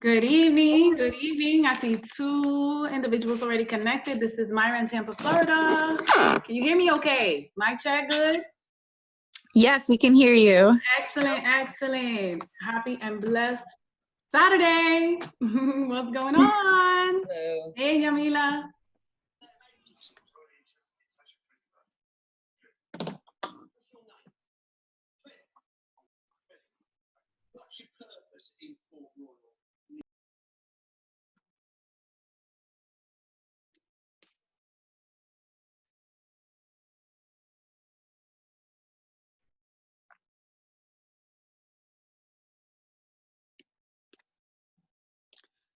Good evening. Good evening. I see two individuals already connected. This is Myra in Tampa, Florida. Can you hear me okay? Mic check good? Yes, we can hear you. Excellent, excellent. Happy and blessed Saturday. What's going on? Hello. Hey, Yamila.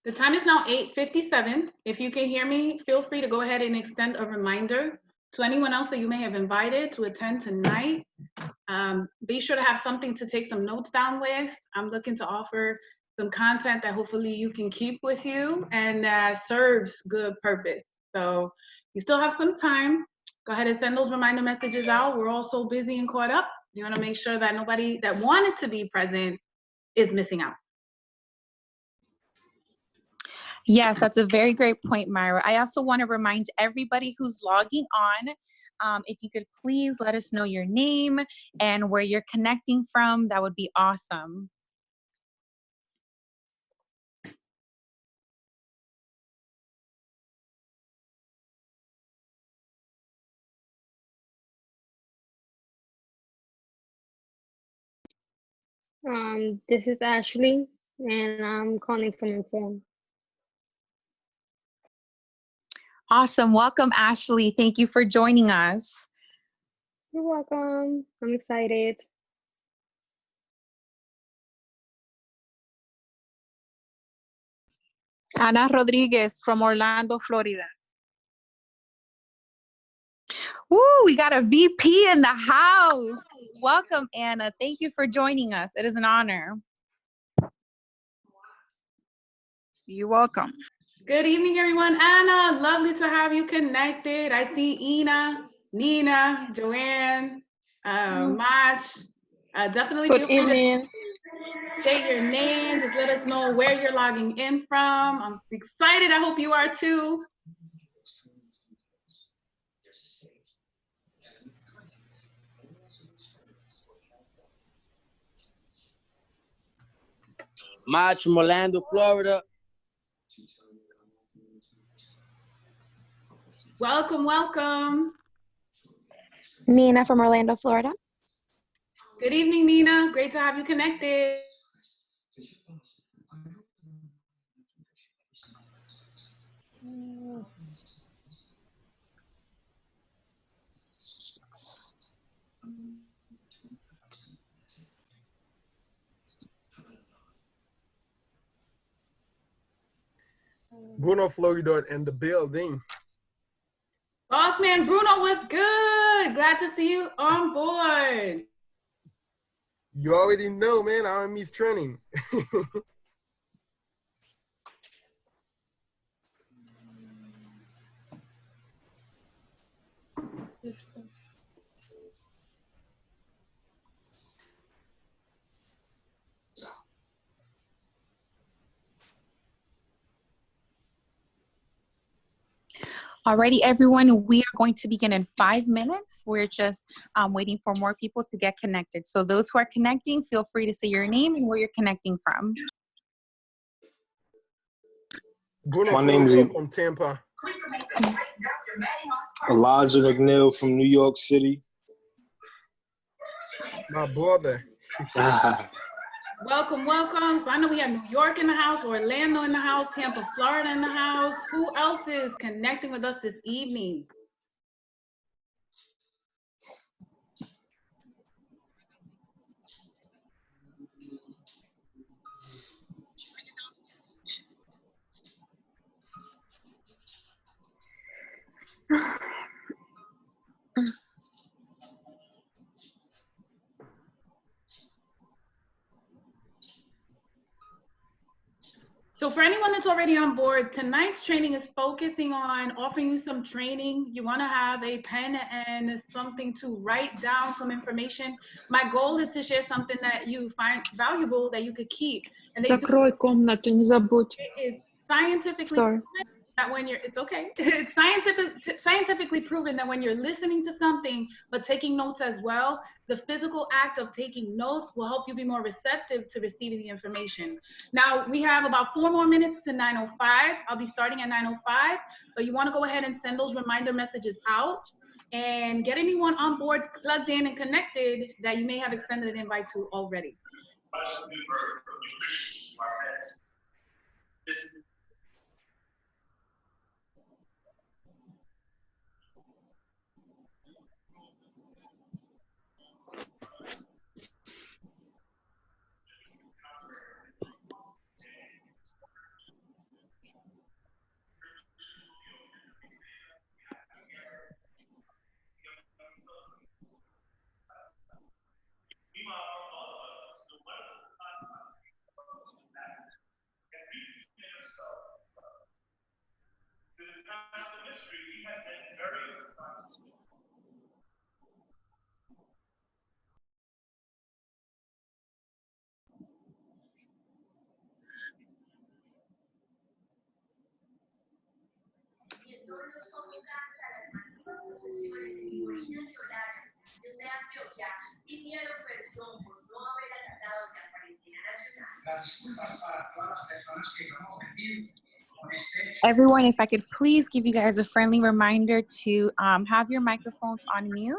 The time is now 8:57. If you can hear me, feel free to go ahead and extend a reminder to anyone else that you may have invited to attend tonight. Be sure to have something to take some notes down with. I'm looking to offer some content that hopefully you can keep with you and that serves good purpose. So you still have some time. Go ahead and send those reminder messages out. We're all so busy and caught up. You want to make sure that nobody that wanted to be present is missing out. Yes, that's a very great point, Myra. I also want to remind everybody who's logging on, if you could please let us know your name and where you're connecting from, that would be awesome. This is Ashley, and I'm calling from F.O.R.M. Awesome. Welcome, Ashley. Thank you for joining us. You're welcome. I'm excited. Ana Rodriguez from Orlando, Florida. Woo, we got a VP in the house. Welcome, Anna. Thank you for joining us. It is an honor. You're welcome. Good evening, everyone. Anna, lovely to have you connected. I see Ina, Nina, Joanne, Mach. Definitely Good feel free evening. to say your name. Just let us know where you're logging in from. I'm excited. I hope you are too. Mach from Orlando, Florida. Welcome, welcome. Nina from Orlando, Florida. Good evening, Nina. Great to have you connected. Bruno Florida in the building. Boss man Bruno, what's good? Glad to see you on board. You already know, man, I'm Miss Training. Alrighty, everyone, we are going to begin in 5 minutes. We're just waiting for more people to get connected. So those who are connecting, feel free to say your name and where you're connecting from. Bruno My name is Florida from Tampa. Elijah McNeil from New York City. My brother. Welcome, welcome. So I know we have New York in the house, Orlando in the house, Tampa, Florida in the house. Who else is connecting with us this evening? So for anyone that's already on board, tonight's training is focusing on offering you some training. You want to have a pen and something to write down some information. My goal is to share something that you find valuable that you could keep. And Закрой комнату, не забудь. it is scientifically Sorry. proven that when you're, it's okay. It's scientifically proven that when you're listening to something, but taking notes as well, the physical act of taking notes will help you be more receptive to receiving the information. Now, we have about 4 more minutes to 9:05. I'll be starting at 9:05, but you want to go ahead and send those reminder messages out and get anyone on board, plugged in and connected that you may have extended an invite to already. Everyone, if I could please give you guys a friendly reminder to have your microphones on mute,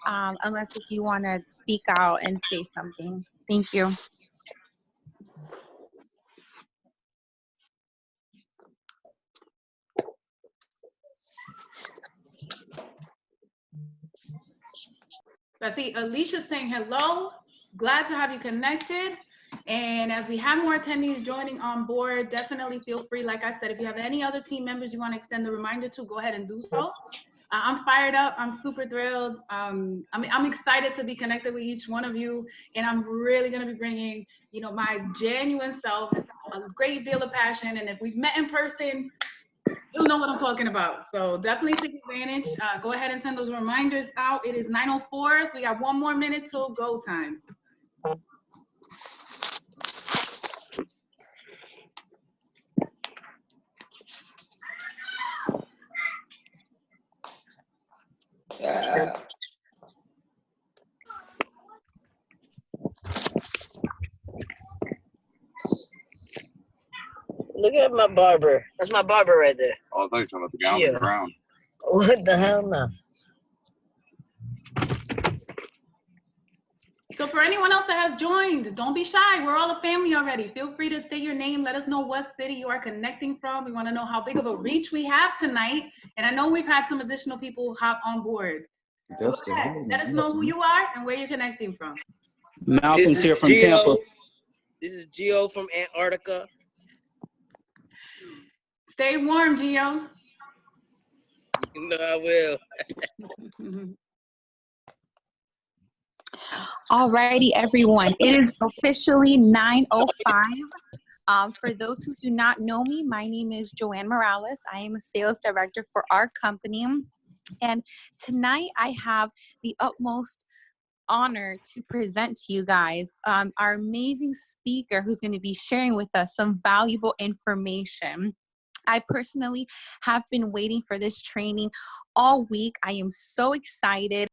unless if you want to speak out and say something. Thank you. I see Alicia's saying hello. Glad to have you connected. And as we have more attendees joining on board, definitely feel free. Like I said, if you have any other team members you want to extend the reminder to, go ahead and do so. I'm fired up. I'm super thrilled. I'm excited to be connected with each one of you. And I'm really going to be bringing, my genuine self, a great deal of passion. And if we've met in person, you'll know what I'm talking about. So definitely take advantage. Go ahead and send those reminders out. It is 9:04, so we got 1 more minute till go time. Look at my barber. That's my barber right there. Oh, I thought you were talking about the guy on the ground. What the hell now? So for anyone else that has joined, don't be shy. We're all a family already. Feel free to state your name. Let us know what city you are connecting from. We want to know how big of a reach we have tonight. And I know we've had some additional people hop on board. Let us know who you are and where you're connecting from. Malcolm's here from Tampa. This is Gio from Antarctica. Stay warm, Gio. You know I will. Alrighty, everyone. It is officially 9:05. For those who do not know me, my name is Joanne Morales. I am a sales director for our company. And tonight I have the utmost honor to present to you guys our amazing speaker who's going to be sharing with us some valuable information. I personally have been waiting for this training all week. I am so excited.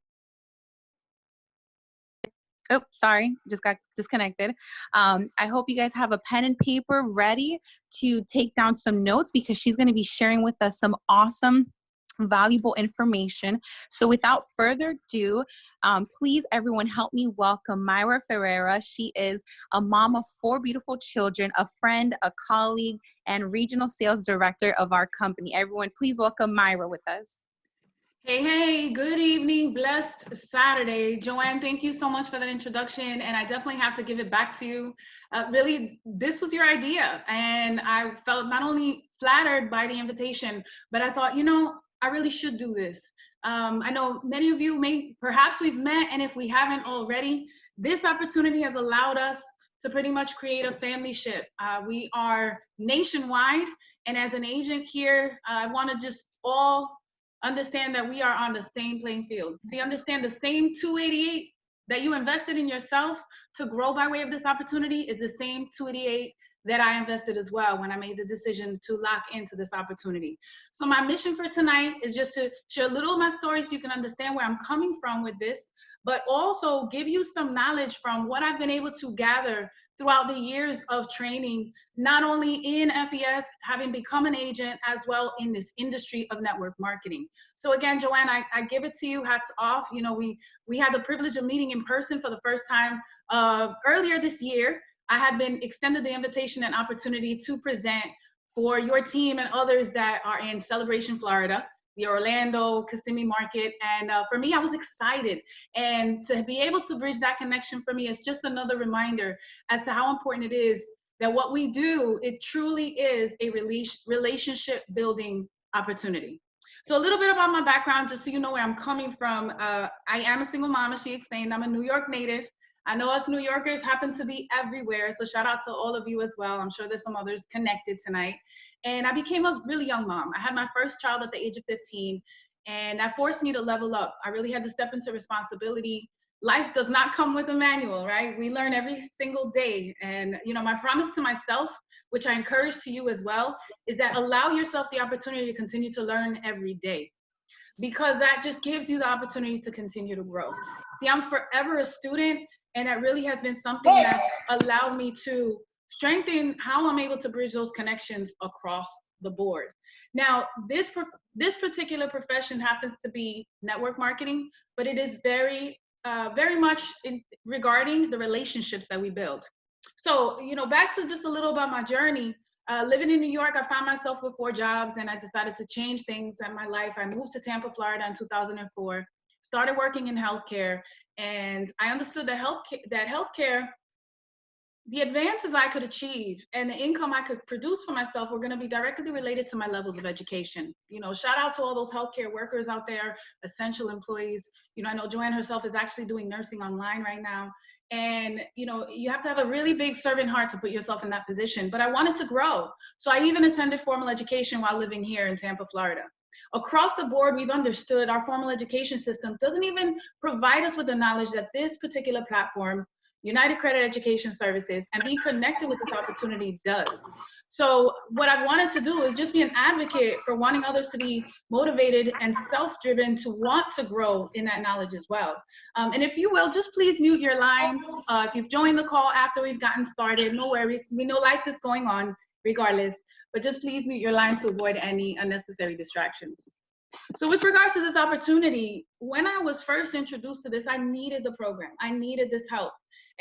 Oh, sorry, just got disconnected. I hope you guys have a pen and paper ready to take down some notes because she's going to be sharing with us some awesome, valuable information. So without further ado, please everyone help me welcome Myra Ferreira. She is a mom of 4 beautiful children, a friend, a colleague, and regional sales director of our company. Everyone, please welcome Myra with us. Hey, good evening, blessed Saturday. Joanne, thank you so much for that introduction, and I definitely have to give it back to you. Really, this was your idea, and I felt not only flattered by the invitation, but I thought, I really should do this. I know many of you perhaps we've met, and if we haven't already, this opportunity has allowed us to pretty much create a family ship. We are nationwide, and as an agent here, I want to just all understand that we are on the same playing field. See, understand the same 288 that you invested in yourself to grow by way of this opportunity is the same 288 that I invested as well when I made the decision to lock into this opportunity. So my mission for tonight is just to share a little of my story so you can understand where I'm coming from with this, but also give you some knowledge from what I've been able to gather throughout the years of training, not only in FES, having become an agent, as well in this industry of network marketing. So again, Joanne, I give it to you, hats off. You know, we had the privilege of meeting in person for the first time earlier this year. I had been extended the invitation and opportunity to present for your team and others that are in Celebration, Florida, the Orlando, Kissimmee market. And for me, I was excited. And to be able to bridge that connection for me is just another reminder as to how important it is that what we do, it truly is a relationship building opportunity. So a little bit about my background, just so you know where I'm coming from. I am a single mom, as she explained. I'm a New York native. I know us New Yorkers happen to be everywhere, so shout out to all of you as well. I'm sure there's some others connected tonight. And I became a really young mom. I had my first child at the age of 15, and that forced me to level up. I really had to step into responsibility. Life does not come with a manual, right? We learn every single day. And you know, my promise to myself, which I encourage to you as well, is that allow yourself the opportunity to continue to learn every day, because that just gives you the opportunity to continue to grow. See, I'm forever a student, and that really has been something that's allowed me to strengthen how I'm able to bridge those connections across the board. Now, this particular profession happens to be network marketing, but it is very much regarding the relationships that we build. So, you know, back to just a little about my journey. Living in New York, I found myself with 4 jobs, and I decided to change things in my life. I moved to Tampa, Florida in 2004, started working in healthcare, and I understood that healthcare, the advances I could achieve and the income I could produce for myself were going to be directly related to my levels of education. You know, shout out to all those healthcare workers out there, essential employees. You know, I know Joanne herself is actually doing nursing online right now. And, you know, you have to have a really big servant heart to put yourself in that position. But I wanted to grow. So I even attended formal education while living here in Tampa, Florida. Across the board, we've understood our formal education system doesn't even provide us with the knowledge that this particular platform, United Credit Education Services, and being connected with this opportunity does. So what I wanted to do is just be an advocate for wanting others to be motivated and self-driven to want to grow in that knowledge as well. And if you will, just please mute your lines. If you've joined the call after we've gotten started, no worries. We know life is going on regardless, but just please mute your line to avoid any unnecessary distractions. So with regards to this opportunity, when I was first introduced to this, I needed the program. I needed this help.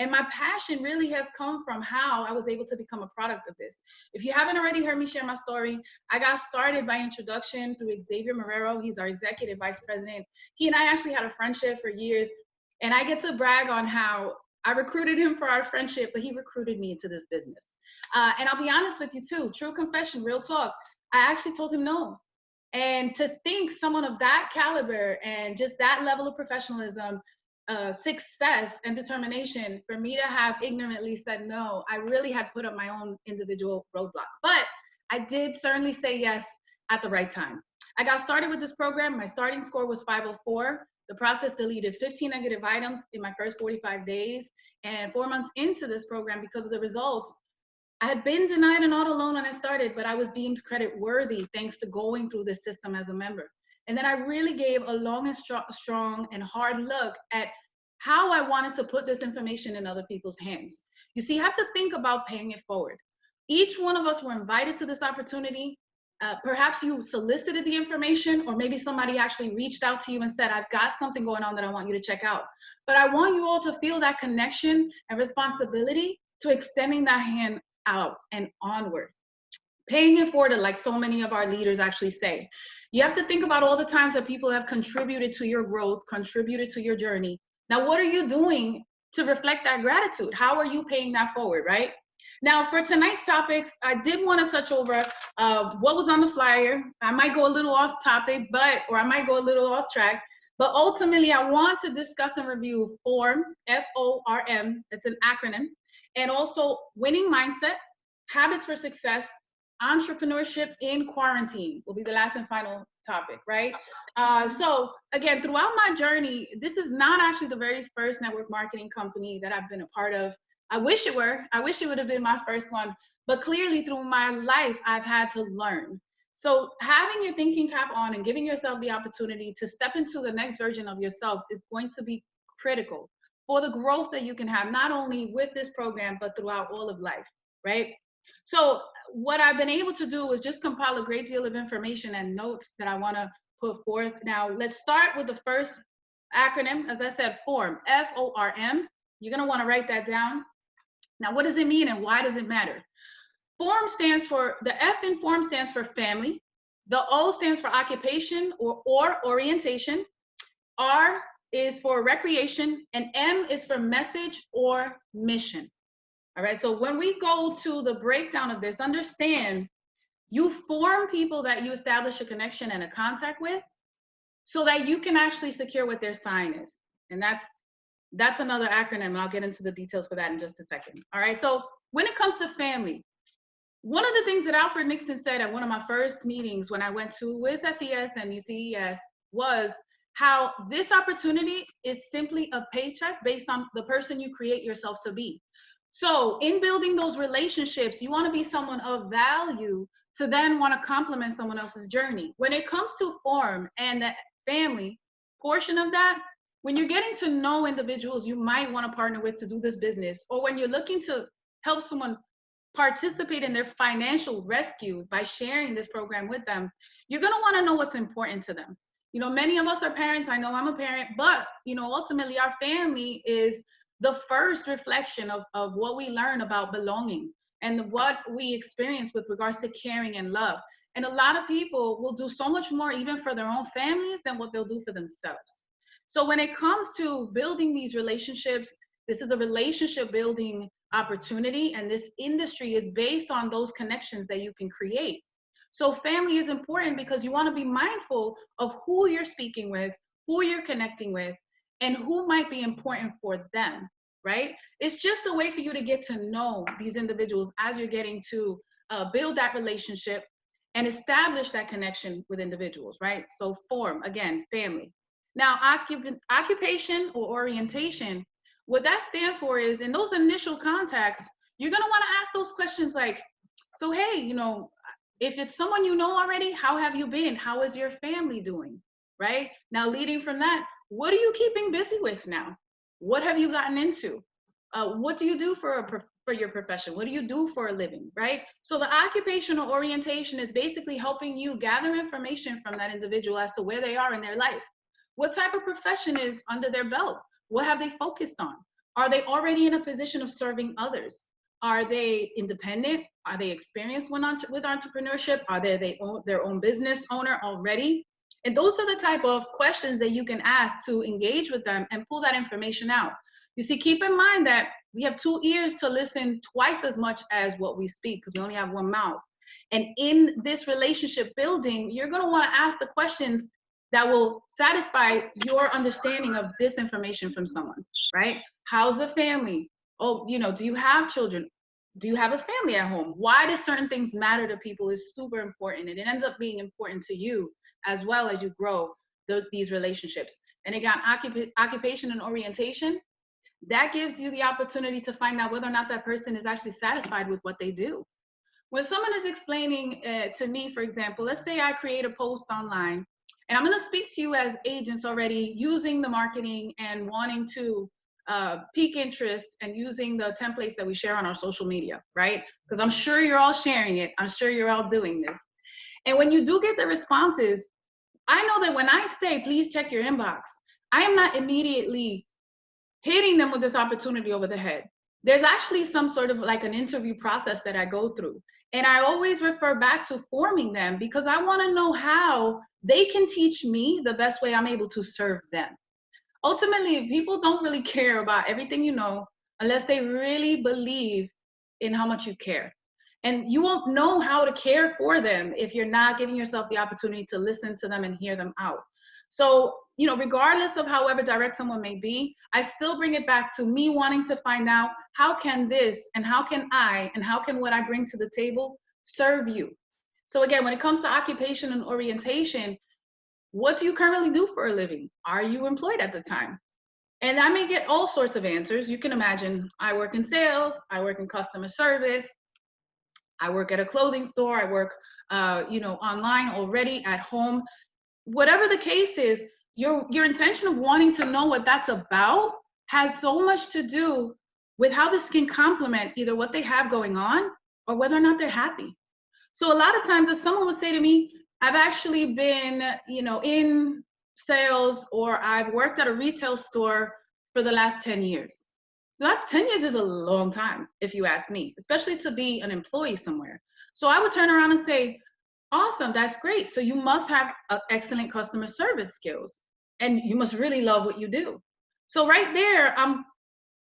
And my passion really has come from how I was able to become a product of this. If you haven't already heard me share my story, I got started by introduction through Xavier Marrero. He's our executive vice president. He and I actually had a friendship for years. And I get to brag on how I recruited him for our friendship, but he recruited me into this business. And I'll be honest with you too, true confession, real talk. I actually told him no. And to think someone of that caliber and just that level of professionalism, success and determination, for me to have ignorantly said no, I really had put up my own individual roadblock. But I did certainly say yes at the right time. I got started with this program. My starting score was 504. The process deleted 15 negative items in my first 45 days. And 4 months into this program, because of the results, I had been denied an auto loan when I started, but I was deemed credit worthy thanks to going through this system as a member. And then I really gave a long and strong and hard look at how I wanted to put this information in other people's hands. You see, you have to think about paying it forward. Each one of us were invited to this opportunity. Perhaps you solicited the information, or maybe somebody actually reached out to you and said, I've got something going on that I want you to check out. But I want you all to feel that connection and responsibility to extending that hand out and onward. Paying it forward, like so many of our leaders actually say. You have to think about all the times that people have contributed to your growth, contributed to your journey. Now, what are you doing to reflect that gratitude? How are you paying that forward, right? Now, for tonight's topics, I did want to touch over what was on the flyer. I might go a little off topic, or I might go a little off track, but ultimately I want to discuss and review F.O.R.M, F-O-R-M, it's an acronym. and also winning mindset, habits for success, entrepreneurship in quarantine will be the last and final topic, right? So again, throughout my journey, this is not actually the very first network marketing company that I've been a part of. I wish it were. I wish it would have been my first one, but clearly through my life, I've had to learn. So having your thinking cap on and giving yourself the opportunity to step into the next version of yourself is going to be critical for the growth that you can have, not only with this program, but throughout all of life, right? So what I've been able to do is just compile a great deal of information and notes that I want to put forth. Now, let's start with the first acronym. As I said, F.O.R.M, F-O-R-M. You're going to want to write that down. Now, what does it mean and why does it matter? F.O.R.M stands for, the F in F.O.R.M stands for family. The O stands for occupation or orientation. R is for recreation, and M is for message or mission. All right, so when we go to the breakdown of this, understand you form people that you establish a connection and a contact with so that you can actually secure what their sign is. And that's another acronym, and I'll get into the details for that in just a second. All right, so when it comes to family, one of the things that Alfred Nixon said at one of my first meetings when I went to with FES and UCES was how this opportunity is simply a paycheck based on the person you create yourself to be. So in building those relationships, you want to be someone of value to then want to complement someone else's journey. When it comes to F.O.R.M and the family portion of that, when you're getting to know individuals you might want to partner with to do this business, or when you're looking to help someone participate in their financial rescue by sharing this program with them, you're going to want to know what's important to them. You know, many of us are parents. I know I'm a parent, but, you know, ultimately our family is the first reflection of what we learn about belonging and what we experience with regards to caring and love. And a lot of people will do so much more even for their own families than what they'll do for themselves. So when it comes to building these relationships, this is a relationship building opportunity, and this industry is based on those connections that you can create. So family is important because you want to be mindful of who you're speaking with, who you're connecting with, and who might be important for them, right? It's just a way for you to get to know these individuals as you're getting to build that relationship and establish that connection with individuals, right? So F.O.R.M, again, family. Now, occupation or orientation, what that stands for is in those initial contacts, you're going to want to ask those questions like, so, hey, you know, if it's someone you know already, how have you been? How is your family doing, right? Now, leading from that, what are you keeping busy with now? What have you gotten into? What do you do for your profession? What do you do for a living, right? So the occupational orientation is basically helping you gather information from that individual as to where they are in their life. What type of profession is under their belt? What have they focused on? Are they already in a position of serving others? Are they independent? Are they experienced with entrepreneurship? Are they their own business owner already? And those are the type of questions that you can ask to engage with them and pull that information out. You see, keep in mind that we have 2 ears to listen twice as much as what we speak because we only have 1 mouth. And in this relationship building, you're going to want to ask the questions that will satisfy your understanding of this information from someone, right? How's the family? Oh, you know, do you have children? Do you have a family at home? Why do certain things matter to people is super important. And it ends up being important to you as well as you grow these relationships. And again, occupation and orientation, that gives you the opportunity to find out whether or not that person is actually satisfied with what they do. When someone is explaining to me, for example, let's say I create a post online, and I'm going to speak to you as agents already using the marketing and wanting to pique interest and using the templates that we share on our social media, right? Because I'm sure you're all sharing it. I'm sure you're all doing this. And when you do get the responses, I know that when I say, please check your inbox, I am not immediately hitting them with this opportunity over the head. There's actually some sort of like an interview process that I go through. And I always refer back to forming them because I want to know how they can teach me the best way I'm able to serve them. Ultimately, people don't really care about everything you know unless they really believe in how much you care. And you won't know how to care for them if you're not giving yourself the opportunity to listen to them and hear them out. So, regardless of however direct someone may be, I still bring it back to me wanting to find out how can this and how can I and how can what I bring to the table serve you? So again, when it comes to occupation and orientation, what do you currently do for a living? Are you employed at the time? And I may get all sorts of answers. You can imagine, I work in sales, I work in customer service, I work at a clothing store, I work online already, at home. Whatever the case is, your intention of wanting to know what that's about has so much to do with how this can complement either what they have going on or whether or not they're happy. So a lot of times if someone would say to me, I've actually been, in sales, or I've worked at a retail store for the last 10 years. So that's 10 years is a long time, if you ask me, especially to be an employee somewhere. So I would turn around and say, awesome, that's great. So you must have excellent customer service skills and you must really love what you do. So right there, I'm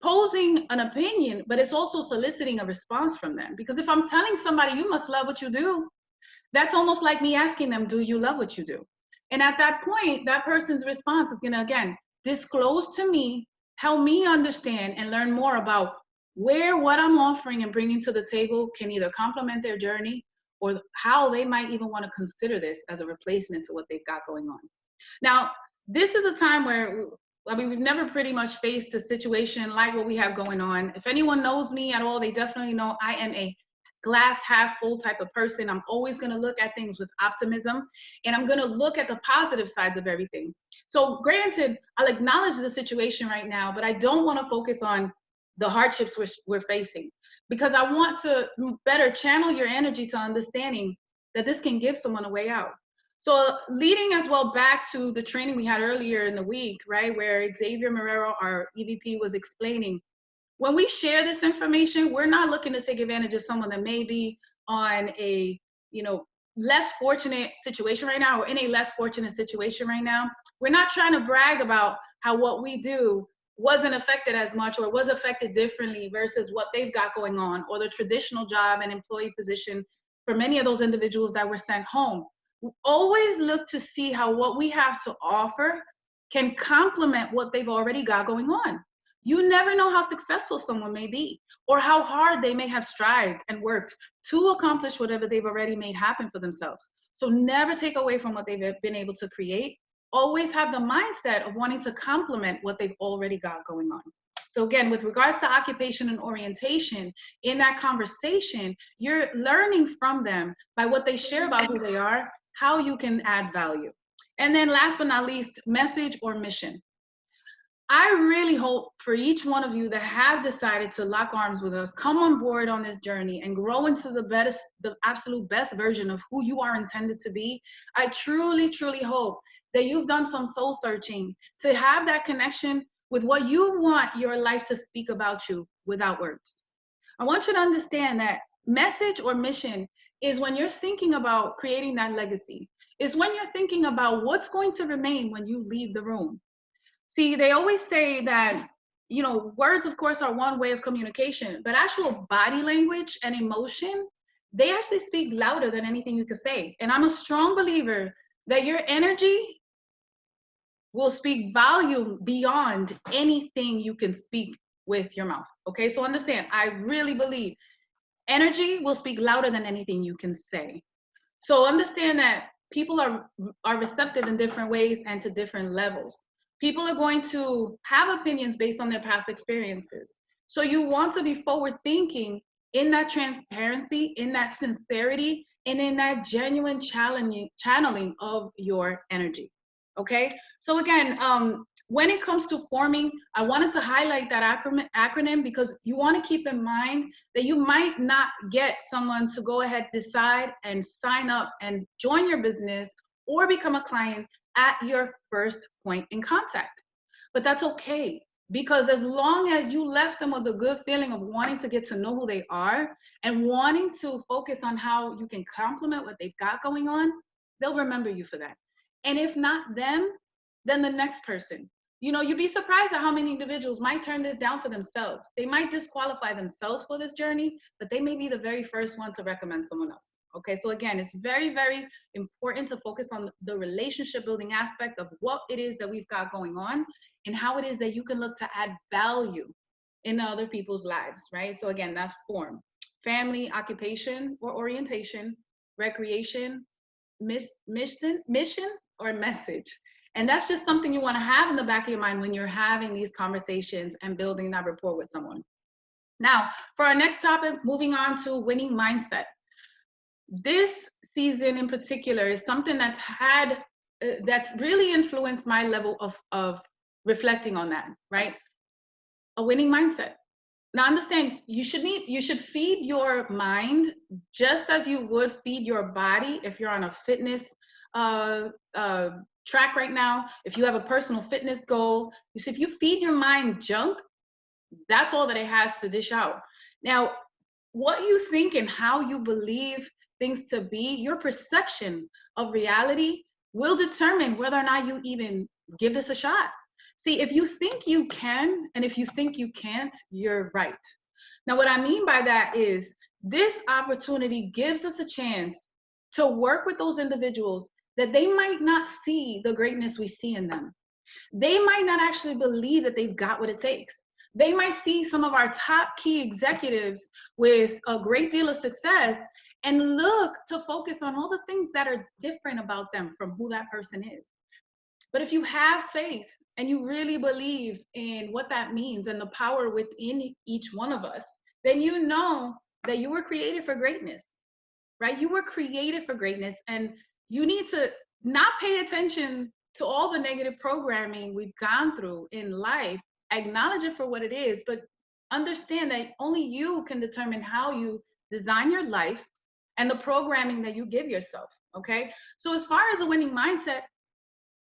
posing an opinion, but it's also soliciting a response from them. Because if I'm telling somebody you must love what you do, that's almost like me asking them, do you love what you do? And at that point, that person's response is gonna, again, disclose to me, help me understand and learn more about where what I'm offering and bringing to the table can either complement their journey or how they might even want to consider this as a replacement to what they've got going on. Now, this is a time where, we've never pretty much faced a situation like what we have going on. If anyone knows me at all, they definitely know I am a glass half full type of person. I'm always going to look at things with optimism, and I'm going to look at the positive sides of everything. So granted, I'll acknowledge the situation right now, but I don't want to focus on the hardships we're facing, because I want to better channel your energy to understanding that this can give someone a way out. So leading as well back to the training we had earlier in the week, right, where Xavier Marrero, our EVP, was explaining, when we share this information, we're not looking to take advantage of someone that may be on a, less fortunate situation right now, or in a less fortunate situation right now. We're not trying to brag about how what we do wasn't affected as much or was affected differently versus what they've got going on, or the traditional job and employee position for many of those individuals that were sent home. We always look to see how what we have to offer can complement what they've already got going on. You never know how successful someone may be, or how hard they may have strived and worked to accomplish whatever they've already made happen for themselves. So never take away from what they've been able to create. Always have the mindset of wanting to complement what they've already got going on. So again, with regards to occupation and orientation, in that conversation, you're learning from them by what they share about who they are, how you can add value. And then last but not least, message or mission. I really hope for each one of you that have decided to lock arms with us, come on board on this journey and grow into the absolute best version of who you are intended to be. I truly, truly hope that you've done some soul searching to have that connection with what you want your life to speak about you without words. I want you to understand that message or mission is when you're thinking about creating that legacy. It's when you're thinking about what's going to remain when you leave the room. See, they always say that, words, of course, are one way of communication, but actual body language and emotion, they actually speak louder than anything you could say. And I'm a strong believer that your energy will speak volume beyond anything you can speak with your mouth. Okay, so understand, I really believe energy will speak louder than anything you can say. So understand that people are receptive in different ways and to different levels. People are going to have opinions based on their past experiences. So you want to be forward thinking in that transparency, in that sincerity, and in that genuine channeling of your energy. Okay, so again, when it comes to forming, I wanted to highlight that acronym because you want to keep in mind that you might not get someone to go ahead, decide and sign up and join your business or become a client at your first point in contact. But that's okay, because as long as you left them with a good feeling of wanting to get to know who they are and wanting to focus on how you can complement what they've got going on, they'll remember you for that. And if not them, then the next person. You'd be surprised at how many individuals might turn this down for themselves. They might disqualify themselves for this journey, but they may be the very first one to recommend someone else. Okay, so again, it's very, very important to focus on the relationship building aspect of what it is that we've got going on and how it is that you can look to add value in other people's lives, right? So again, that's form. Family, occupation or orientation, recreation, mission or message. And that's just something you want to have in the back of your mind when you're having these conversations and building that rapport with someone. Now, for our next topic, moving on to winning mindset. This season in particular is something that's that's really influenced my level of reflecting on that, right? A winning mindset. Now understand, you should feed your mind just as you would feed your body if you're on a fitness track right now. If you have a personal fitness goal, if you feed your mind junk, that's all that it has to dish out. Now, what you think and how you believe things to be, your perception of reality will determine whether or not you even give this a shot. See, if you think you can and if you think you can't, you're right. Now, what I mean by that is this opportunity gives us a chance to work with those individuals that they might not see the greatness we see in them. They might not actually believe that they've got what it takes. They might see some of our top key executives with a great deal of success and look to focus on all the things that are different about them from who that person is. But if you have faith and you really believe in what that means and the power within each one of us, then you know that you were created for greatness, right? You were created for greatness, and you need to not pay attention to all the negative programming we've gone through in life. Acknowledge it for what it is, but understand that only you can determine how you design your life and the programming that you give yourself, okay? So as far as a winning mindset,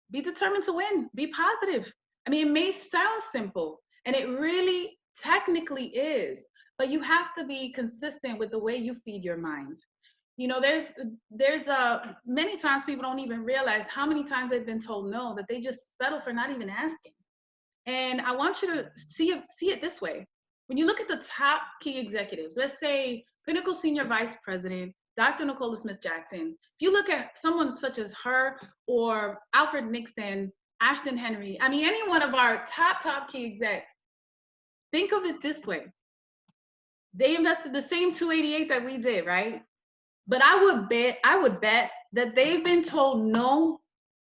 be determined to win, be positive. I mean, it may sound simple, and it really technically is, but you have to be consistent with the way you feed your mind. You know, there's many times people don't even realize how many times they've been told no, that they just settle for not even asking. And I want you to see it this way. When you look at the top key executives, let's say Pinnacle Senior Vice President, Dr. Nicola Smith-Jackson, if you look at someone such as her or Alfred Nixon, Ashton Henry, I mean, any one of our top key execs, think of it this way. They invested the same 288 that we did, right? But I would bet that they've been told no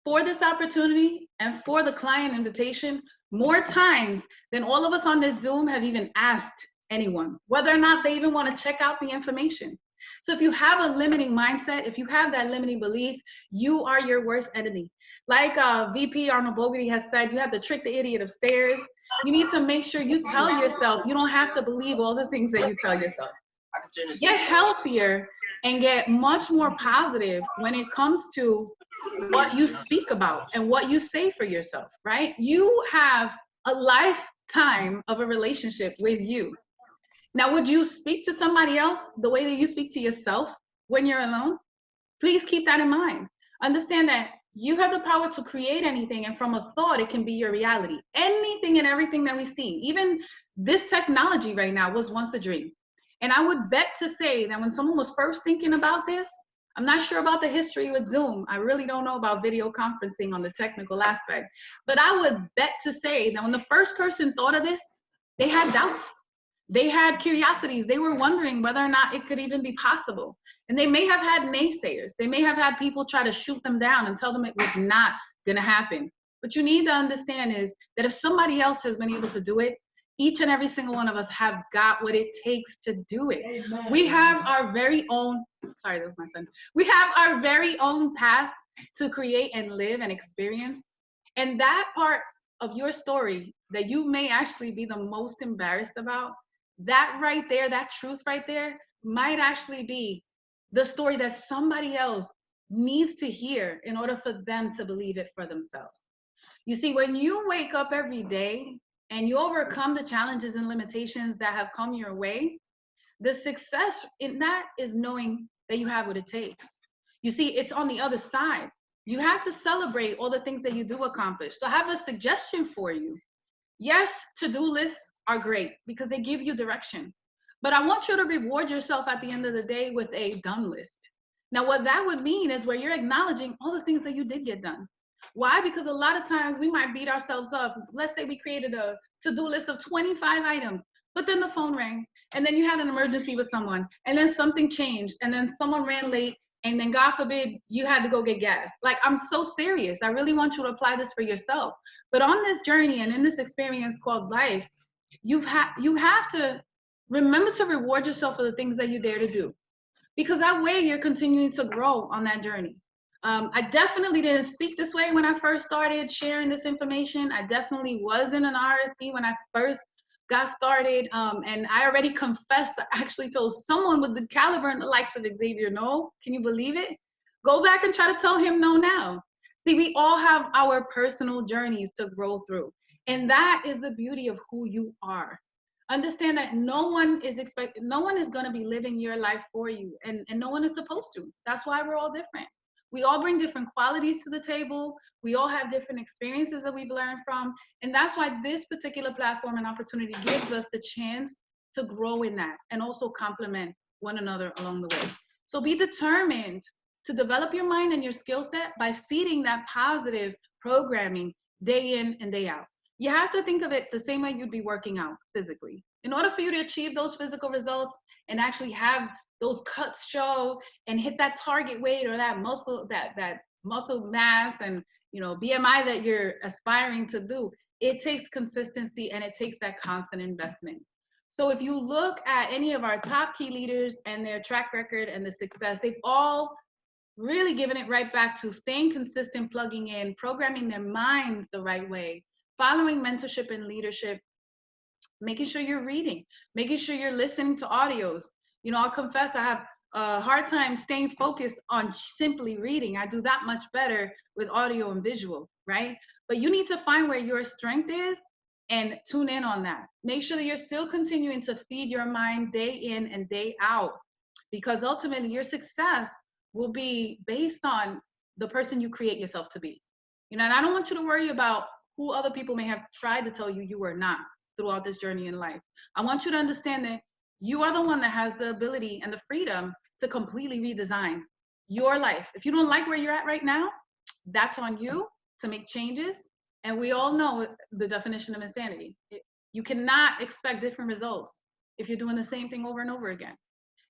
for this opportunity and for the client invitation more times than all of us on this Zoom have even asked anyone, whether or not they even want to check out the information. So if you have a limiting mindset, if you have that limiting belief, you are your worst enemy. Like VP Arnold Bogarty has said, you have to trick the idiot upstairs. You need to make sure you tell yourself, you don't have to believe all the things that you tell yourself. Get healthier and get much more positive when it comes to what you speak about and what you say for yourself, right? You have a lifetime of a relationship with you. Now, would you speak to somebody else the way that you speak to yourself when you're alone? Please keep that in mind. Understand that you have the power to create anything, and from a thought, it can be your reality. Anything and everything that we see, even this technology right now, was once a dream. And I would bet to say that when someone was first thinking about this, I'm not sure about the history with Zoom. I really don't know about video conferencing on the technical aspect. But I would bet to say that when the first person thought of this, they had doubts. They had curiosities. They were wondering whether or not it could even be possible. And they may have had naysayers. They may have had people try to shoot them down and tell them it was not going to happen. What you need to understand is that if somebody else has been able to do it, each and every single one of us have got what it takes to do it. Amen. We have our very own, sorry, that was my son. We have our very own path to create and live and experience. And that part of your story that you may actually be the most embarrassed about, that right there, that truth right there, might actually be the story that somebody else needs to hear in order for them to believe it for themselves. You see, when you wake up every day and you overcome the challenges and limitations that have come your way, the success in that is knowing that you have what it takes. You see, it's on the other side. You have to celebrate all the things that you do accomplish. So I have a suggestion for you. Yes, to-do lists are great because they give you direction. But I want you to reward yourself at the end of the day with a done list. Now, what that would mean is where you're acknowledging all the things that you did get done. Why? Because a lot of times we might beat ourselves up. Let's say we created a to-do list of 25 items, but then the phone rang, and then you had an emergency with someone, and then something changed, and then someone ran late, and then God forbid you had to go get gas. Like, I'm so serious. I really want you to apply this for yourself. But on this journey and in this experience called life, you have to remember to reward yourself for the things that you dare to do, because that way you're continuing to grow on that journey. I definitely didn't speak this way when I first started sharing this information. I definitely wasn't an RSD when I first got started. And I already confessed, I actually told someone with the caliber and the likes of Xavier no. Can you believe it? Go back and try to tell him no now. See, we all have our personal journeys to grow through. And that is the beauty of who you are. Understand that no one is going to be living your life for you, and no one is supposed to. That's why we're all different. We all bring different qualities to the table. We all have different experiences that we've learned from. And that's why this particular platform and opportunity gives us the chance to grow in that and also complement one another along the way. So be determined to develop your mind and your skill set by feeding that positive programming day in and day out. You have to think of it the same way you'd be working out physically. In order for you to achieve those physical results and actually have those cuts show and hit that target weight or that muscle, that muscle mass and, you know, BMI that you're aspiring to do, it takes consistency and it takes that constant investment. So if you look at any of our top key leaders and their track record and the success, they've all really given it right back to staying consistent, plugging in, programming their minds the right way, following mentorship and leadership, making sure you're reading, making sure you're listening to audios. You know, I'll confess I have a hard time staying focused on simply reading. I do that much better with audio and visual, right? But you need to find where your strength is and tune in on that. Make sure that you're still continuing to feed your mind day in and day out, because ultimately your success will be based on the person you create yourself to be. You know, and I don't want you to worry about who other people may have tried to tell you you were not throughout this journey in life. I want you to understand that you are the one that has the ability and the freedom to completely redesign your life. If you don't like where you're at right now, that's on you to make changes. And we all know the definition of insanity. You cannot expect different results if you're doing the same thing over and over again.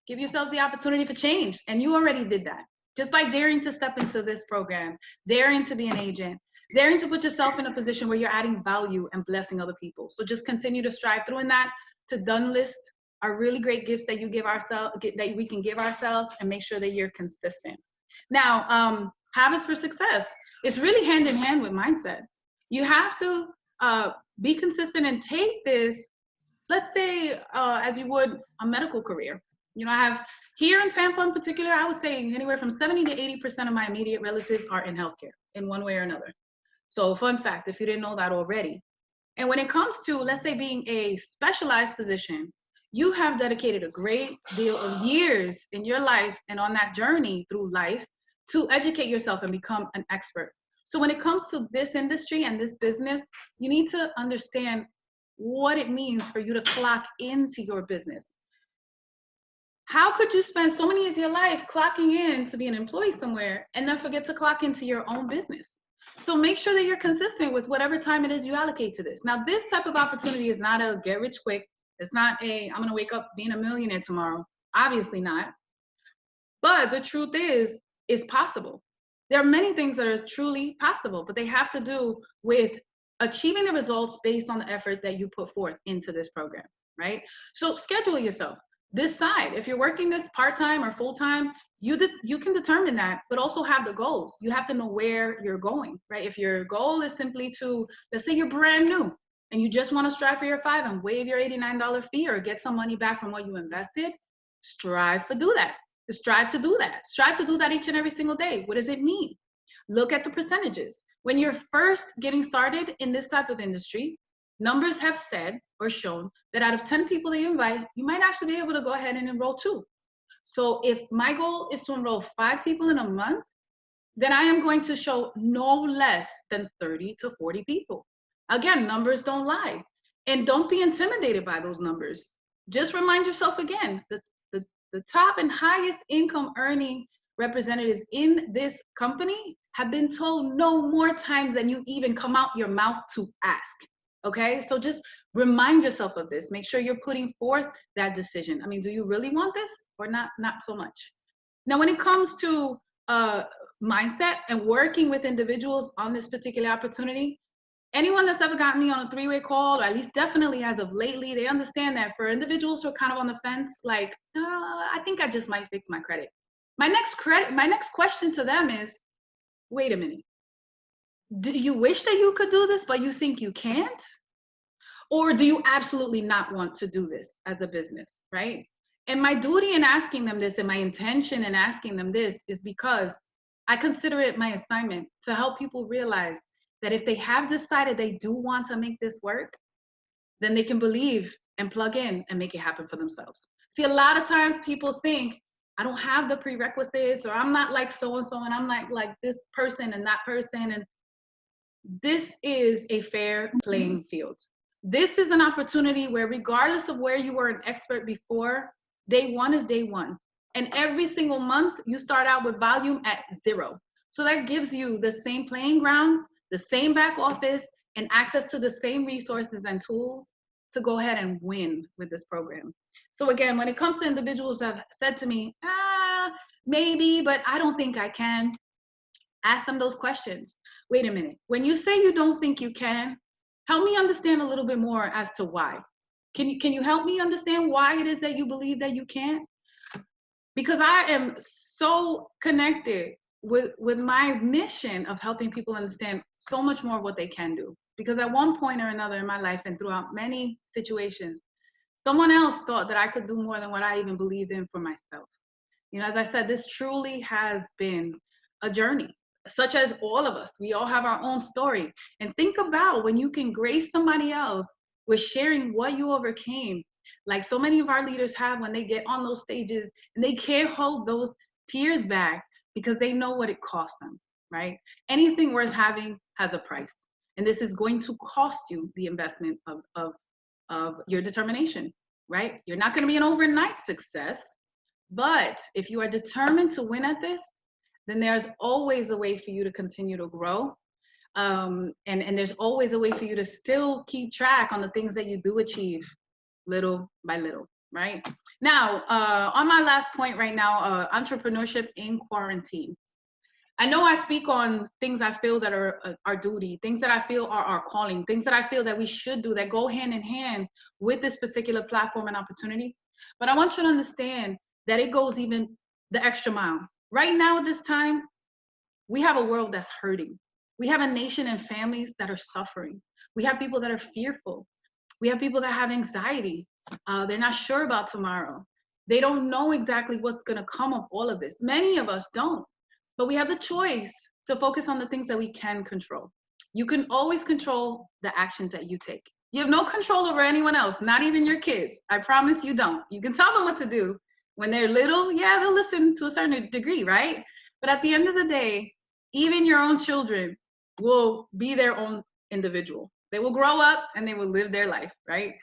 Give yourselves the opportunity for change. And you already did that just by daring to step into this program, daring to be an agent, daring to put yourself in a position where you're adding value and blessing other people. So just continue to strive through in that. To done list are really great gifts that you give ourselves, that we can give ourselves, and make sure that you're consistent. Now, habits for success. It's really hand in hand with mindset. You have to be consistent and take this, let's say, as you would a medical career. You know, I have here in Tampa in particular, I would say anywhere from 70 to 80% of my immediate relatives are in healthcare in one way or another. So fun fact, if you didn't know that already. And when it comes to, let's say, being a specialized physician, you have dedicated a great deal of years in your life and on that journey through life to educate yourself and become an expert. So when it comes to this industry and this business, you need to understand what it means for you to clock into your business. How could you spend so many years of your life clocking in to be an employee somewhere and then forget to clock into your own business? So make sure that you're consistent with whatever time it is you allocate to this. Now, this type of opportunity is not a get rich quick. It's not a, I'm going to wake up being a millionaire tomorrow. Obviously not. But the truth is, it's possible. There are many things that are truly possible, but they have to do with achieving the results based on the effort that you put forth into this program, right? So schedule yourself. Decide if you're working this part-time or full-time, you can determine that, but also have the goals. You have to know where you're going, right? If your goal is simply to, let's say you're brand new and you just want to strive for your 5 and waive your $89 fee or get some money back from what you invested, strive to do that. Strive to do that. Strive to do that each and every single day. What does it mean? Look at the percentages. When you're first getting started in this type of industry, numbers have said or shown that out of 10 people that you invite, you might actually be able to go ahead and enroll 2. So if my goal is to enroll 5 people in a month, then I am going to show no less than 30 to 40 people. Again, numbers don't lie. And don't be intimidated by those numbers. just remind yourself again, the top and highest income earning representatives in this company have been told no more times than you even come out your mouth to ask. Okay, so just remind yourself of this. Make sure you're putting forth that decision. I mean, do you really want this or not so much? Now, when it comes to mindset and working with individuals on this particular opportunity, anyone that's ever gotten me on a 3-way call, or at least definitely as of lately, they understand that for individuals who are kind of on the fence, like, I think I just might fix my credit. My next question to them is, wait a minute. Do you wish that you could do this, but you think you can't? Or do you absolutely not want to do this as a business, right? And my duty in asking them this and my intention in asking them this is because I consider it my assignment to help people realize that if they have decided they do want to make this work, then they can believe and plug in and make it happen for themselves. See, a lot of times people think, I don't have the prerequisites, or I'm not like so-and-so, and I'm like this person and that person. And this is a fair playing field. This is an opportunity where regardless of where you were an expert before, day one is day one. And every single month you start out with volume at 0. So that gives you the same playing ground, the same back office, and access to the same resources and tools to go ahead and win with this program. So again, when it comes to individuals that have said to me, maybe, but I don't think I can, ask them those questions. Wait a minute, when you say you don't think you can, help me understand a little bit more as to why. Can you help me understand why it is that you believe that you can't? Because I am so connected with my mission of helping people understand so much more of what they can do. Because at one point or another in my life and throughout many situations, someone else thought that I could do more than what I even believed in for myself. You know, as I said, this truly has been a journey, such as all of us. We all have our own story. And think about when you can grace somebody else with sharing what you overcame, like so many of our leaders have when they get on those stages and they can't hold those tears back because they know what it cost them, right? Anything worth having has a price. And this is going to cost you the investment of your determination, right? You're not going to be an overnight success, but if you are determined to win at this, then there's always a way for you to continue to grow. And there's always a way for you to still keep track on the things that you do achieve little by little, right? Now, on my last point right now, entrepreneurship in quarantine. I know I speak on things I feel that are our duty, things that I feel are our calling, things that I feel that we should do that go hand in hand with this particular platform and opportunity. But I want you to understand that it goes even the extra mile. Right now at this time, we have a world that's hurting. We have a nation and families that are suffering. We have people that are fearful. We have people that have anxiety. They're not sure about tomorrow. They don't know exactly what's gonna come of all of this. Many of us don't. But we have the choice to focus on the things that we can control. You can always control the actions that you take. You have no control over anyone else, not even your kids. I promise you don't. You can tell them what to do. When they're little, yeah, they'll listen to a certain degree, right? But at the end of the day, even your own children will be their own individual. They will grow up and they will live their life, right?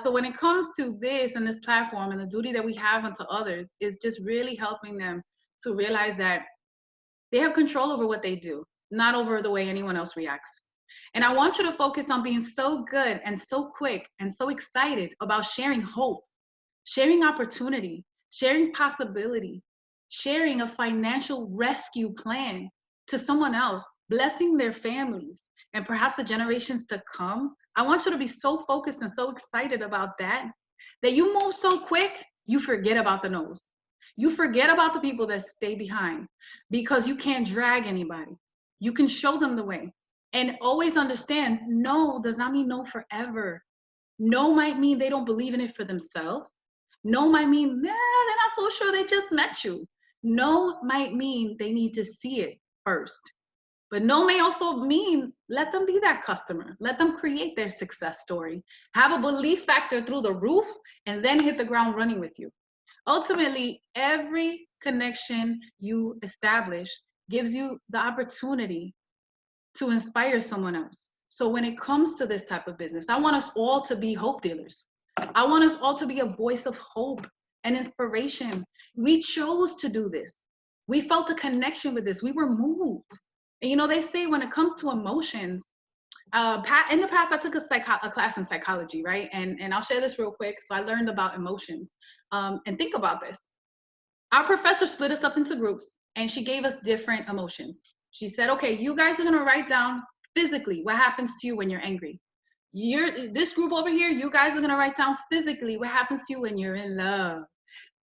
So when it comes to this and this platform and the duty that we have unto others is just really helping them to realize that they have control over what they do, not over the way anyone else reacts. And I want you to focus on being so good and so quick and so excited about sharing hope, sharing opportunity, sharing possibility, sharing a financial rescue plan to someone else, blessing their families and perhaps the generations to come. I want you to be so focused and so excited about that you move so quick, you forget about the no's. You forget about the people that stay behind because you can't drag anybody. You can show them the way. And always understand, no does not mean no forever. No might mean they don't believe in it for themselves. No might mean, they're not so sure they just met you. No might mean they need to see it first. But no may also mean let them be that customer. Let them create their success story. Have a belief factor through the roof and then hit the ground running with you. Ultimately, every connection you establish gives you the opportunity to inspire someone else. So when it comes to this type of business, I want us all to be hope dealers. I want us all to be a voice of hope and inspiration. We chose to do this. We felt a connection with this. We were moved. And you know, they say when it comes to emotions, in the past, I took a class in psychology, right? And I'll share this real quick. So I learned about emotions. And think about this. Our professor split us up into groups, and she gave us different emotions. She said, okay, you guys are gonna write down physically what happens to you when you're angry. This group over here, you guys are gonna write down physically what happens to you when you're in love.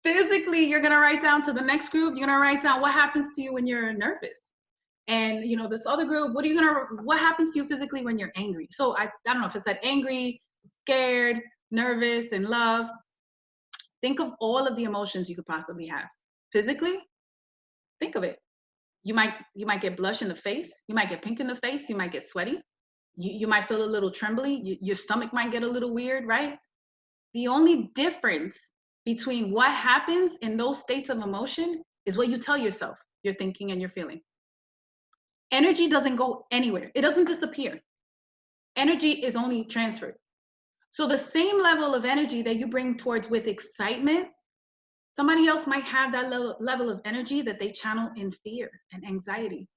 Physically, you're gonna write down to the next group, you're gonna write down what happens to you when you're nervous. And you know, this other group, what happens to you physically when you're angry? So I don't know if it said angry, scared, nervous, and love. Think of all of the emotions you could possibly have. Physically, think of it. You might get blush in the face, you might get pink in the face, you might get sweaty, you might feel a little trembly, your stomach might get a little weird, right? The only difference between what happens in those states of emotion is what you tell yourself you're thinking and you're feeling. Energy doesn't go anywhere. It doesn't disappear. Energy is only transferred. So the same level of energy that you bring towards with excitement, somebody else might have that level of energy that they channel in fear and anxiety.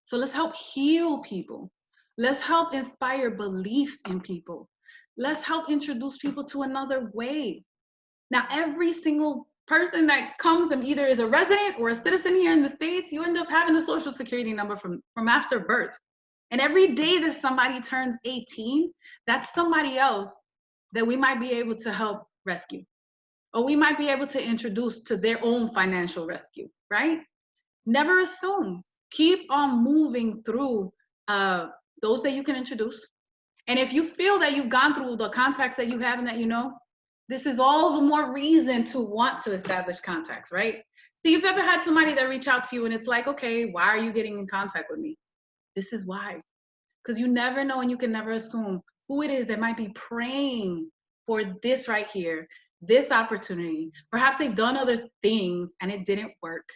So let's help heal people. Let's help inspire belief in people. Let's help introduce people to another way. Now, every single person that comes and either is a resident or a citizen here in the States, you end up having a social security number from after birth. And every day that somebody turns 18, that's somebody else that we might be able to help rescue. Or we might be able to introduce to their own financial rescue, right? Never assume. Keep on moving through those that you can introduce. And if you feel that you've gone through the contacts that you have and that you know, this is all the more reason to want to establish contacts, right? So you've ever had somebody that reach out to you and it's like, okay, why are you getting in contact with me? This is why. Because you never know and you can never assume who it is that might be praying for this right here, this opportunity. Perhaps they've done other things and it didn't work.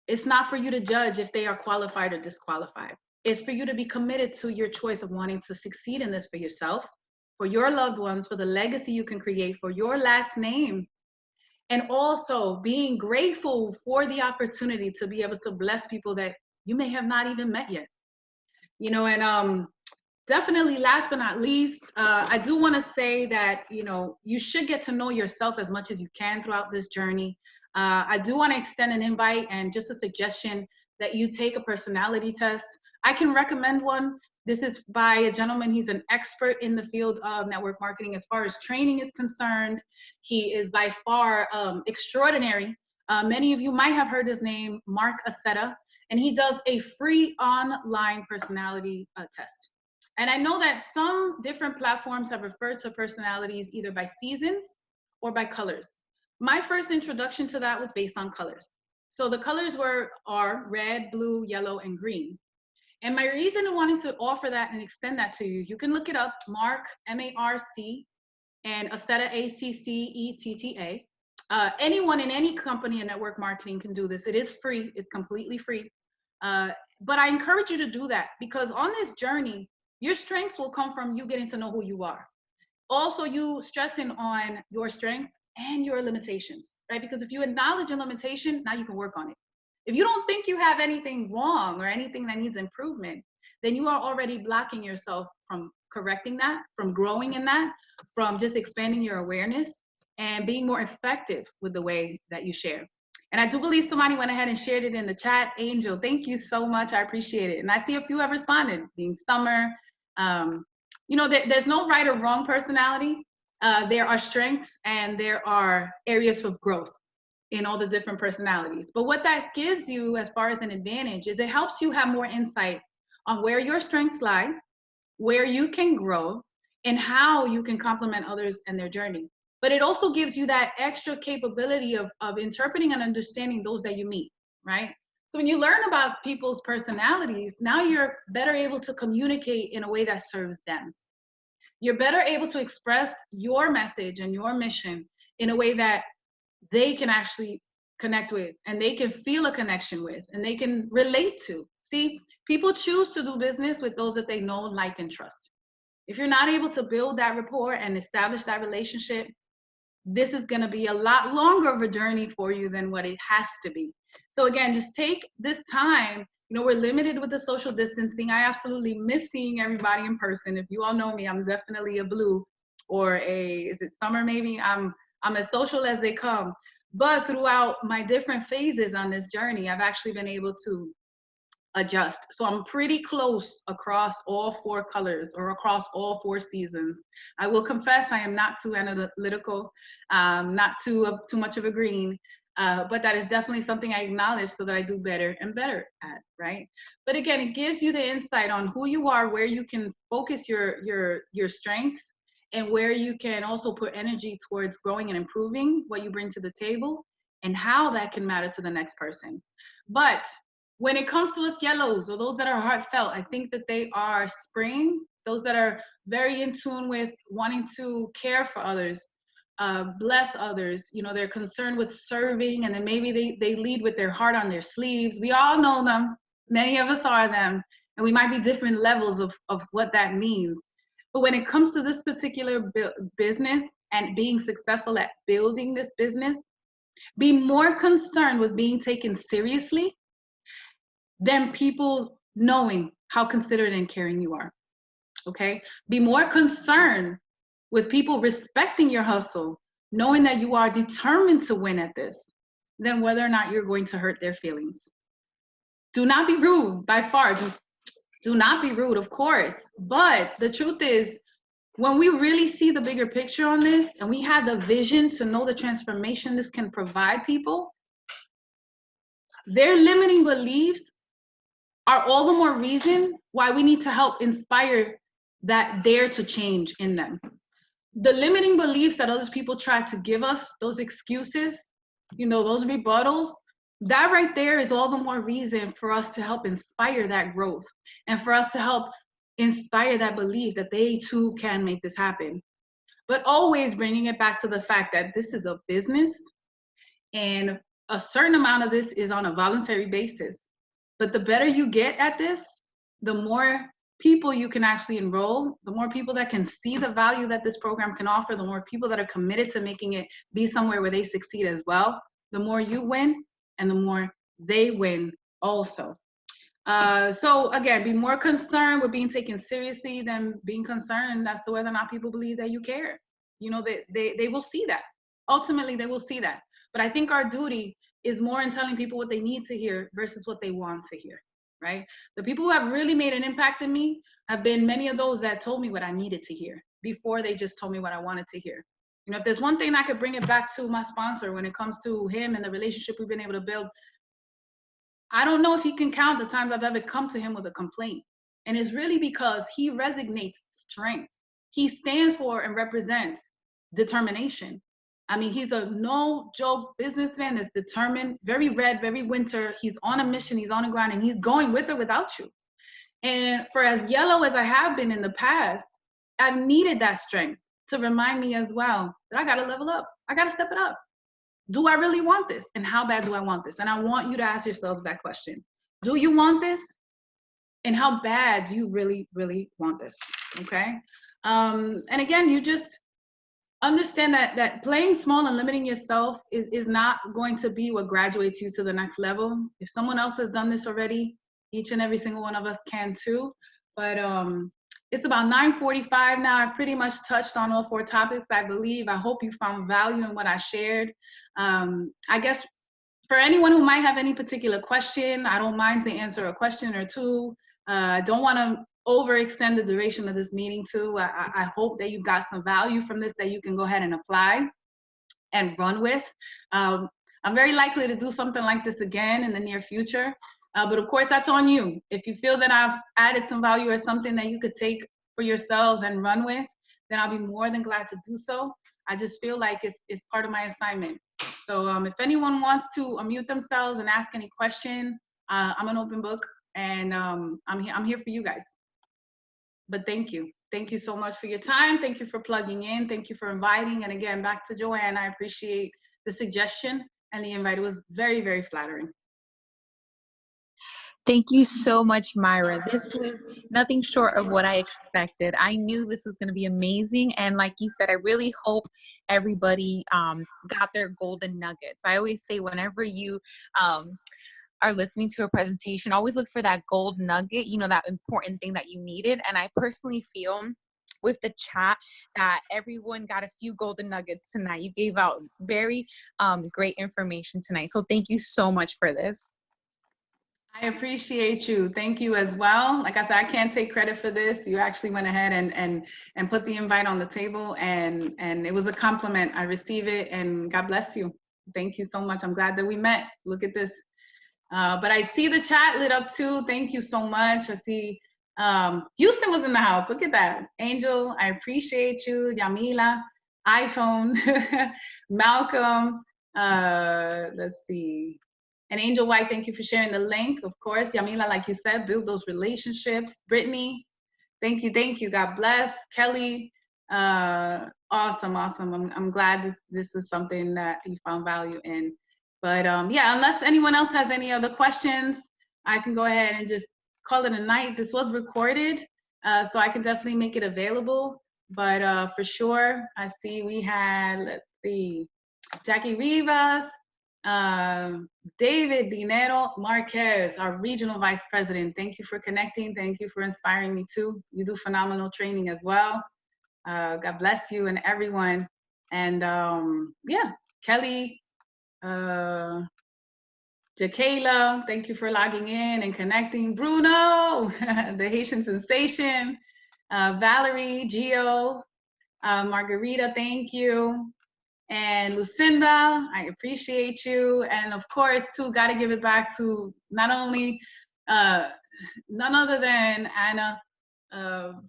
It's not for you to judge if they are qualified or disqualified. It's for you to be committed to your choice of wanting to succeed in this for yourself, for your loved ones, for the legacy you can create, for your last name, and also being grateful for the opportunity to be able to bless people that you may have not even met yet. You know, and definitely last but not least, I do want to say that, you know, you should get to know yourself as much as you can throughout this journey. I do want to extend an invite and just a suggestion that you take a personality test. I can recommend one. This is by a gentleman. He's an expert in the field of network marketing as far as training is concerned. He is by far extraordinary. Many of you might have heard his name, Mark Aceta, and he does a free online personality test. And I know that some different platforms have referred to personalities either by seasons or by colors. My first introduction to that was based on colors. So the colors are red, blue, yellow, and green. And my reason in wanting to offer that and extend that to you, you can look it up, Mark, M-A-R-C, and Aceta, A-C-C-E-T-T-A. Anyone in any company in network marketing can do this. It is free, it's completely free. But I encourage you to do that because on this journey, your strengths will come from you getting to know who you are. Also, you stressing on your strength and your limitations, right? Because if you acknowledge a limitation, now you can work on it. If you don't think you have anything wrong or anything that needs improvement, then you are already blocking yourself from correcting that, from growing in that, from just expanding your awareness and being more effective with the way that you share. And I do believe somebody went ahead and shared it in the chat. Angel, thank you so much. I appreciate it. And I see a few have responded, being Summer. You know, there's no right or wrong personality. There are strengths and there are areas of growth in all the different personalities. But what that gives you as far as an advantage is it helps you have more insight on where your strengths lie, where you can grow, and how you can complement others and their journey. But it also gives you that extra capability of interpreting and understanding those that you meet, right? So when you learn about people's personalities, now you're better able to communicate in a way that serves them. You're better able to express your message and your mission in a way that they can actually connect with and they can feel a connection with and they can relate to. See, people choose to do business with those that they know, like, and trust. If you're not able to build that rapport and establish that relationship, this is going to be a lot longer of a journey for you than what it has to be. So again, just take this time. You know, we're limited with the social distancing. I absolutely miss seeing everybody in person. If you all know me, I'm definitely a blue or is it summer maybe? I'm as social as they come. But throughout my different phases on this journey, I've actually been able to adjust. So I'm pretty close across all 4 colors or across all 4 seasons. I will confess I am not too analytical, not too much of a green, but that is definitely something I acknowledge so that I do better and better at, right? But again, it gives you the insight on who you are, where you can focus your strengths, and where you can also put energy towards growing and improving what you bring to the table, and how that can matter to the next person. But when it comes to us yellows, or those that are heartfelt, I think that they are spring, those that are very in tune with wanting to care for others, bless others. You know, they're concerned with serving, and then maybe they lead with their heart on their sleeves. We all know them. Many of us are them, and we might be different levels of what that means. But when it comes to this particular business and being successful at building this business, be more concerned with being taken seriously than people knowing how considerate and caring you are, okay? Be more concerned with people respecting your hustle, knowing that you are determined to win at this, than whether or not you're going to hurt their feelings. Do not be rude, by far. Do not be rude, of course. But the truth is, when we really see the bigger picture on this, and we have the vision to know the transformation this can provide people, their limiting beliefs are all the more reason why we need to help inspire that dare to change in them. The limiting beliefs that other people try to give us, those excuses, you know, those rebuttals, that right there is all the more reason for us to help inspire that growth, and for us to help inspire that belief that they too can make this happen. But always bringing it back to the fact that this is a business, and a certain amount of this is on a voluntary basis. But the better you get at this, the more people you can actually enroll, the more people that can see the value that this program can offer, the more people that are committed to making it be somewhere where they succeed as well, the more you win, and the more they win also. So again, be more concerned with being taken seriously than being concerned as to whether or not people believe that you care. You know, they will see that. Ultimately, they will see that. But I think our duty is more in telling people what they need to hear versus what they want to hear, right? The people who have really made an impact in me have been many of those that told me what I needed to hear before they just told me what I wanted to hear. You know, if there's one thing I could bring it back to my sponsor when it comes to him and the relationship we've been able to build, I don't know if he can count the times I've ever come to him with a complaint. And it's really because he resonates strength. He stands for and represents determination. I mean, he's a no joke businessman that's determined, very red, very winter. He's on a mission, he's on the ground, and he's going with or without you. And for as yellow as I have been in the past, I've needed that strength to remind me as well that I gotta level up. I gotta step it up. Do I really want this? And how bad do I want this? And I want you to ask yourselves that question. Do you want this? And how bad do you really, really want this? Okay. And again, you just understand that playing small and limiting yourself is not going to be what graduates you to the next level. If someone else has done this already, each and every single one of us can too. But it's about 9:45 now. I've pretty much touched on all 4 topics, I believe. I hope you found value in what I shared. I guess for anyone who might have any particular question, I don't mind to answer a question or two. I don't want to overextend the duration of this meeting too. I hope that you got some value from this that you can go ahead and apply and run with. I'm very likely to do something like this again in the near future. But of course, that's on you. If you feel that I've added some value or something that you could take for yourselves and run with, then I'll be more than glad to do so. I just feel like it's part of my assignment. So if anyone wants to unmute themselves and ask any question, I'm an open book, and I'm here for you guys. But thank you. Thank you so much for your time. Thank you for plugging in. Thank you for inviting. And again, back to Joanne, I appreciate the suggestion and the invite. It was very, very flattering. Thank you so much, Myra. This was nothing short of what I expected. I knew this was going to be amazing. And like you said, I really hope everybody got their golden nuggets. I always say whenever you are listening to a presentation, always look for that gold nugget, you know, that important thing that you needed. And I personally feel with the chat that everyone got a few golden nuggets tonight. You gave out very great information tonight. So thank you so much for this. I appreciate you. Thank you as well. Like I said, I can't take credit for this. You actually went ahead and put the invite on the table, and it was a compliment. I receive it, and God bless you. Thank you so much. I'm glad that we met. Look at this. But I see the chat lit up too. Thank you so much. I see Houston was in the house. Look at that. Angel, I appreciate you. Yamila, iPhone, Malcolm, let's see. And Angel White, thank you for sharing the link. Of course, Yamila, like you said, build those relationships. Brittany, thank you, thank you. God bless. Kelly, awesome. I'm glad this is something that you found value in. But yeah, unless anyone else has any other questions, I can go ahead and just call it a night. This was recorded, so I can definitely make it available. But for sure, I see we had, let's see, Jackie Rivas, David Dinero Marquez, our regional vice president. Thank you for connecting. Thank you for inspiring me too. You do phenomenal training as well. God bless you and everyone. And yeah, Kelly, Jakayla, thank you for logging in and connecting. Bruno, the Haitian sensation. Valerie, Gio, Margarita, thank you. And Lucinda, I appreciate you. And of course, too, got to give it back to not only none other than Anna,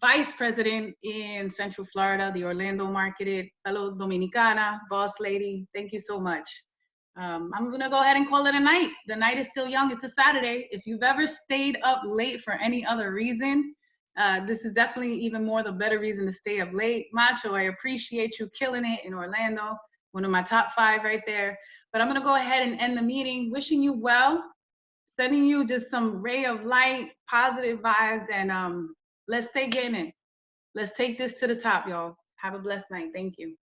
Vice President in Central Florida, the Orlando marketed, fellow Dominicana, boss lady. Thank you so much. I'm gonna go ahead and call it a night. The night is still young, it's a Saturday. If you've ever stayed up late for any other reason, this is definitely even more the better reason to stay up late. Macho, I appreciate you killing it in Orlando. One of my top 5 right there. But I'm gonna go ahead and end the meeting. Wishing you well, sending you just some ray of light, positive vibes, and let's stay getting it. Let's take this to the top, y'all. Have a blessed night. Thank you.